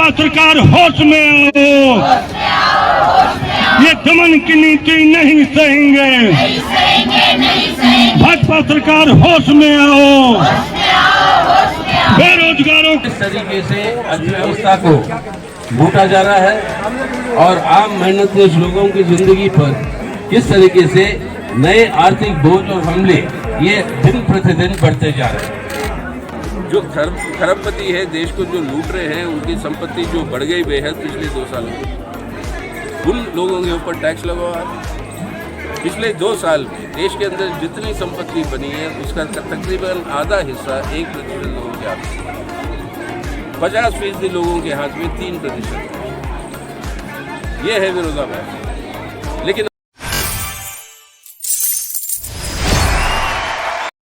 भाजपा सरकार होश में आओ, ये दमन की नीति नहीं सहेंगे, भाजपा सरकार होश में आओ, बेरोजगारों इस तरीके से अर्थव्यवस्था को लूटा जा रहा है और आम मेहनतकश लोगों की जिंदगी पर किस तरीके से नए आर्थिक बोझ और हमले ये दिन प्रतिदिन बढ़ते जा रहे हैं। जो खरबपति है, देश को जो लूट रहे हैं, उनकी संपत्ति जो बढ़ गई बेहद पिछले 2 सालों में, उन लोगों के ऊपर टैक्स लगवा। पिछले 2 साल में देश के अंदर जितनी संपत्ति बनी है उसका तकरीबन आधा हिस्सा 1% लोगों के हाथ में, 50% लोगों के हाथ में 3%। यह है विरोधाभास। लेकिन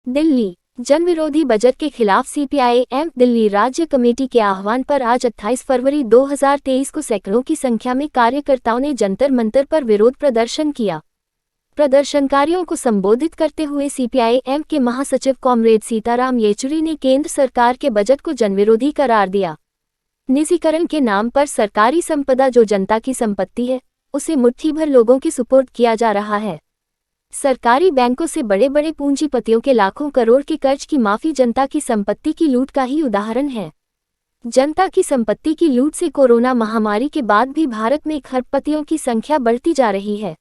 दिल्ली जन विरोधी बजट के खिलाफ सीपीआई-एम दिल्ली राज्य कमेटी के आह्वान पर आज 28 फरवरी 2023 को सैकड़ों की संख्या में कार्यकर्ताओं ने जंतर मंतर पर विरोध प्रदर्शन किया। प्रदर्शनकारियों को संबोधित करते हुए सीपीआई-एम के महासचिव कॉमरेड सीताराम येचुरी ने केंद्र सरकार के बजट को जनविरोधी करार दिया। निजीकरण के नाम पर सरकारी संपदा जो जनता की संपत्ति है, उसे मुट्ठी भर लोगों के सुपुर्द किया जा रहा है। सरकारी बैंकों से बड़े बड़े पूंजीपतियों के लाखों करोड़ के कर्ज की माफी जनता की संपत्ति की लूट का ही उदाहरण है। जनता की संपत्ति की लूट से कोरोना महामारी के बाद भी भारत में खरबपतियों की संख्या बढ़ती जा रही है।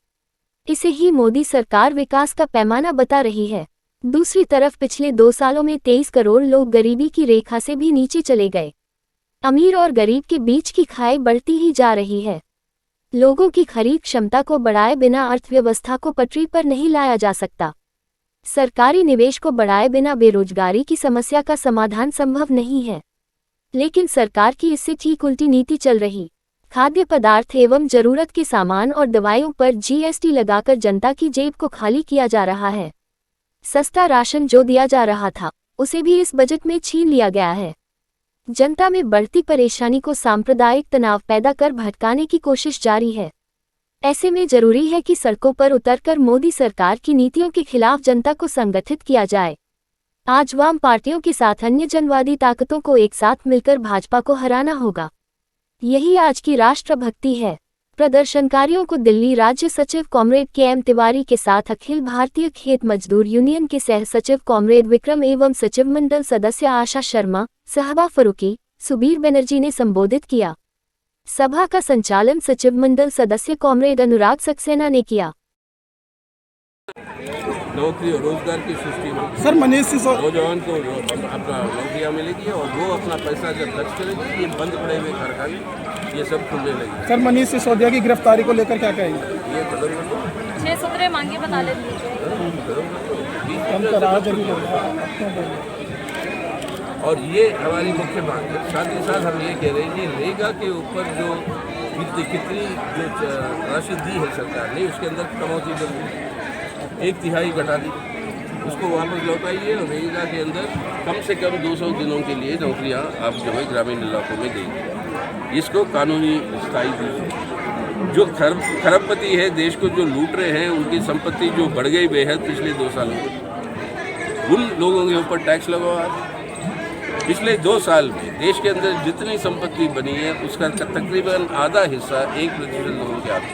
इसे ही मोदी सरकार विकास का पैमाना बता रही है। दूसरी तरफ पिछले 2 सालों में 23 करोड़ लोग गरीबी की रेखा से भी नीचे चले गए। अमीर और गरीब के बीच की खाई बढ़ती ही जा रही है। लोगों की खरीद क्षमता को बढ़ाए बिना अर्थव्यवस्था को पटरी पर नहीं लाया जा सकता। सरकारी निवेश को बढ़ाए बिना बेरोजगारी की समस्या का समाधान संभव नहीं है। लेकिन सरकार की इससे ठीक उल्टी नीति चल रही। खाद्य पदार्थ एवं जरूरत के सामान और दवाइयों पर जीएसटी लगाकर जनता की जेब को खाली किया जा रहा है। सस्ता राशन जो दिया जा रहा था, उसे भी इस बजट में छीन लिया गया है। जनता में बढ़ती परेशानी को सांप्रदायिक तनाव पैदा कर भटकाने की कोशिश जारी है। ऐसे में जरूरी है कि सड़कों पर उतरकर मोदी सरकार की नीतियों के खिलाफ जनता को संगठित किया जाए। आज वाम पार्टियों के साथ अन्य जनवादी ताकतों को एक साथ मिलकर भाजपा को हराना होगा। यही आज की राष्ट्रभक्ति है। प्रदर्शनकारियों को दिल्ली राज्य सचिव कॉमरेड के.एम. तिवारी के साथ अखिल भारतीय खेत मजदूर यूनियन के सह सचिव कॉमरेड विक्रम एवं सचिव मंडल सदस्य आशा शर्मा, सहबा फरूकी, सुबीर बनर्जी ने संबोधित किया। सभा का संचालन सचिव मंडल सदस्य कॉमरेड अनुराग सक्सेना ने किया। नौकरी और रोजगार की सृष्टि होगी। सर मनीष नौजवान को अपना नौकरियां मिलेगी और वो अपना पैसा जब खर्च करेगी, ये बंद पड़े हुए कारखाने ये सब खुलने लगेंगे। सर मनीष सिसोदिया की गिरफ्तारी को लेकर क्या कहेंगे? ये खत्म कर दो। 6 सूत्रें मांगे बता ले और ये हमारी मुख्य मांग है। साथ ही साथ हम ये कह रहे हैं कि रेगा के ऊपर जो कितनी जो राशि दी है सरकार ने, उसके अंदर कटौती कर दी, 1/3 घटा दी, उसको वापस लौटाइए और रेगा के अंदर कम से कम 200 दिनों के लिए नौकरियां आप जो है ग्रामीण इलाकों में देंगे। इसको कानूनी स्थायी दीजिए। जो खरबपति है, देश को जो लूट रहे हैं, उनकी संपत्ति जो बढ़ गई बेहद पिछले 2 सालों में, उन लोगों के ऊपर टैक्स लगवा। पिछले 2 साल में देश के अंदर जितनी संपत्ति बनी है उसका तकरीबन आधा हिस्सा 1% लोगों के हाथ में,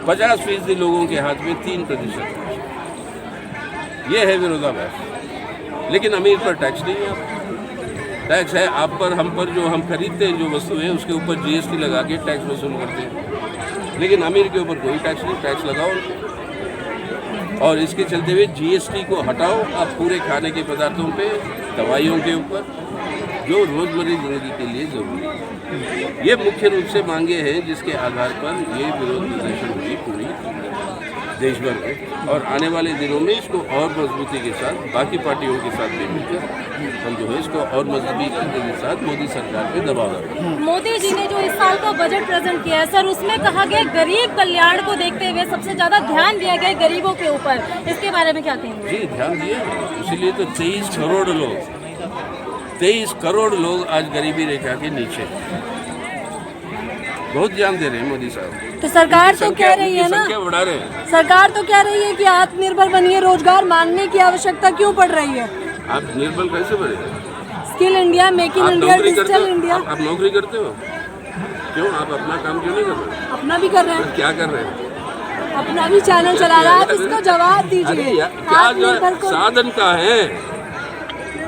50% लोगों के हाथ में 3%। यह है विरोधाभास। लेकिन अमीर पर टैक्स नहीं है। टैक्स है आप पर, हम पर, जो हम खरीदते हैं जो वस्तु है उसके ऊपर जीएसटी लगा के टैक्स वसूल करते हैं। लेकिन अमीर के ऊपर कोई टैक्स नहीं। टैक्स लगाओ और इसके चलते हुए जीएसटी को हटाओ आप पूरे खाने के पदार्थों पे, दवाइयों के ऊपर, जो रोजमर्रा जिंदगी के लिए जरूरी है। ये मुख्य रूप से मांगे हैं जिसके आधार पर ये विरोध प्रदर्शन हुई पूरी देश भर में। और आने वाले दिनों में इसको और मजबूती के साथ बाकी पार्टियों के साथ भी मिलकर हम जो है इसको और मजबूती के साथ मोदी सरकार पे दबाव डालेंगे। मोदी जी ने जो इस साल का बजट प्रेजेंट किया है सर, उसमें कहा गया गरीब कल्याण को देखते हुए सबसे ज्यादा ध्यान दिया गया गरीबों के ऊपर। इसके बारे में क्या कहेंगे? जी ध्यान दिए, इसीलिए तो 23 करोड़ लोग आज गरीबी रेखा के नीचे, बहुत ध्यान दे रहे हैं मोदी साहब। तो सरकार तो कह रही है ना, बढ़ा रहे हैं। सरकार तो कह रही है कि आत्मनिर्भर बनिए, रोजगार मांगने की आवश्यकता क्यों पड़ रही है? आप निर्बल कैसे बने? स्किल इंडिया, मेक इन आप इंडिया, नौकरी करते डिजिटल हो? इंडिया। आप नौकरी करते हो? क्यों आप अपना काम क्यों नहीं कर रहे? अपना भी कर रहे हैं, क्या कर रहे हैं? अपना भी चैनल चला रहा है, आप इसको जवाब अरे दीजिए। यार, क्या जो आत्मनिर्भर को साधन का है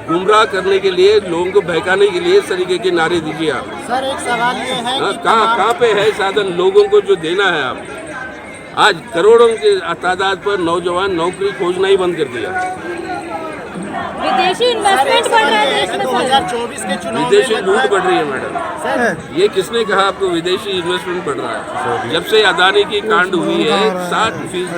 गुमराह करने के लिए, लोगों को बहकाने के लिए इस तरीके के नारे दीजिए आप। सर एक सवाल ये है हाँ, कि कहाँ पे है साधन लोगों को जो देना है आप? आज करोड़ों के तादाद पर नौजवान नौकरी खोजना ही बंद कर दिया। विदेशी इन्वेस्टमेंट बढ़ रहा है देश में सर। 2024 के चुनाव विदेशी में लूट बढ़ रही है मैडम। सर ये किसने कहा आपको विदेशी इन्वेस्टमेंट बढ़ रहा है? जब से अदानी की कांड हुई है 60%